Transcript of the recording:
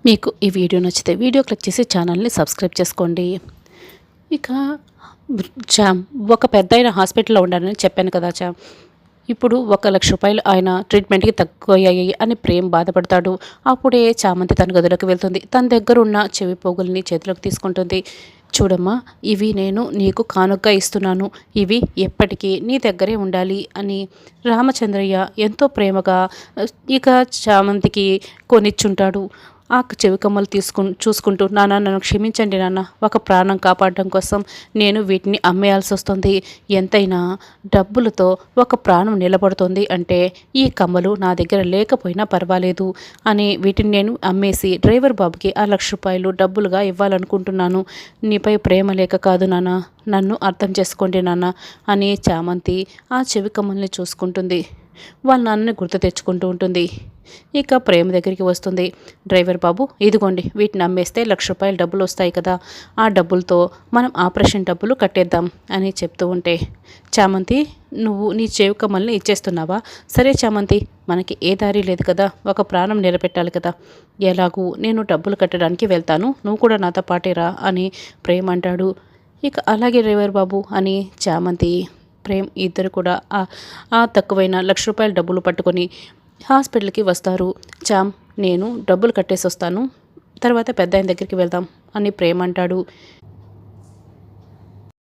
మీకు ఈ వీడియో నచ్చితే వీడియో క్లిక్ చేసి ఛానల్ని సబ్స్క్రైబ్ చేసుకోండి. ఇక చామ్ ఒక పెద్దాయన హాస్పిటల్‌లో ఉన్నారని చెప్పాను కదా! ఇప్పుడు ₹1,00,000 ఆయన ట్రీట్మెంట్‌కి తక్కువయ్యాయి అని ప్రేమ్ బాధపడతాడు. అప్పుడే చామంతి తన గదిలోకి వెళ్తుంది. తన దగ్గరున్న చెవి పోగుల్ని చేతిలోకి తీసుకుంటుంది. చూడమ్మా, ఇవి నేను నీకు కానుకగా ఇస్తున్నాను. ఇవి ఎప్పటికీ నీ దగ్గరే ఉండాలి అని రామచంద్రయ్య ఎంతో ప్రేమగా ఇక చామంతికి కొనిచ్చుంటాడు. ఆ చెవి కమ్మలు చూసుకుంటూ, నాన్న నన్ను క్షమించండి నాన్న, ఒక ప్రాణం కాపాడడం కోసం నేను వీటిని అమ్మేయాల్సి వస్తుంది. ఎంతైనా డబ్బులతో ఒక ప్రాణం నిలబడుతుంది అంటే ఈ కమ్మలు నా దగ్గర లేకపోయినా పర్వాలేదు అని వీటిని నేను అమ్మేసి డ్రైవర్ బాబుకి ఆ ₹1,00,000 డబ్బులుగా ఇవ్వాలనుకుంటున్నాను. నీపై ప్రేమ లేక కాదు నాన్న, నన్ను అర్థం చేసుకోండి నాన్న అని చామంతి ఆ చెవి కమ్మల్ని చూసుకుంటుంది. వాళ్ళ నాన్నని గుర్తు తెచ్చుకుంటూ ఉంటుంది. ఇక ప్రేమ దగ్గరికి వస్తుంది. డ్రైవర్ బాబు, ఇదిగోండి, వీటిని అమ్మేస్తే ₹1,00,000 డబ్బులు వస్తాయి కదా, ఆ డబ్బులతో మనం ఆపరేషన్ డబ్బులు కట్టేద్దాం అని చెప్తూ ఉంటే, చామంతి, నువ్వు నీ చెవి కమ్మల్ని ఇచ్చేస్తున్నావా? సరే చామంతి, మనకి ఏ దారి లేదు కదా, ఒక ప్రాణం నిలబెట్టాలి కదా, ఎలాగూ నేను డబ్బులు కట్టడానికి వెళ్తాను, నువ్వు కూడా నాతో పాటే రా అని ప్రేమ్ అంటాడు. ఇక అలాగే డ్రైవర్ బాబు అని చామంతి ప్రేమ్ ఇద్దరు కూడా ఆ తక్కువైన ₹1,00,000 డబ్బులు పట్టుకొని హాస్పిటల్‌కి వస్తారు. నేను డబ్బులు కట్టేసి వస్తాను, తర్వాత పెద్దాయన దగ్గరికి వెళ్దాం అని ప్రేమ్ అంటాడు.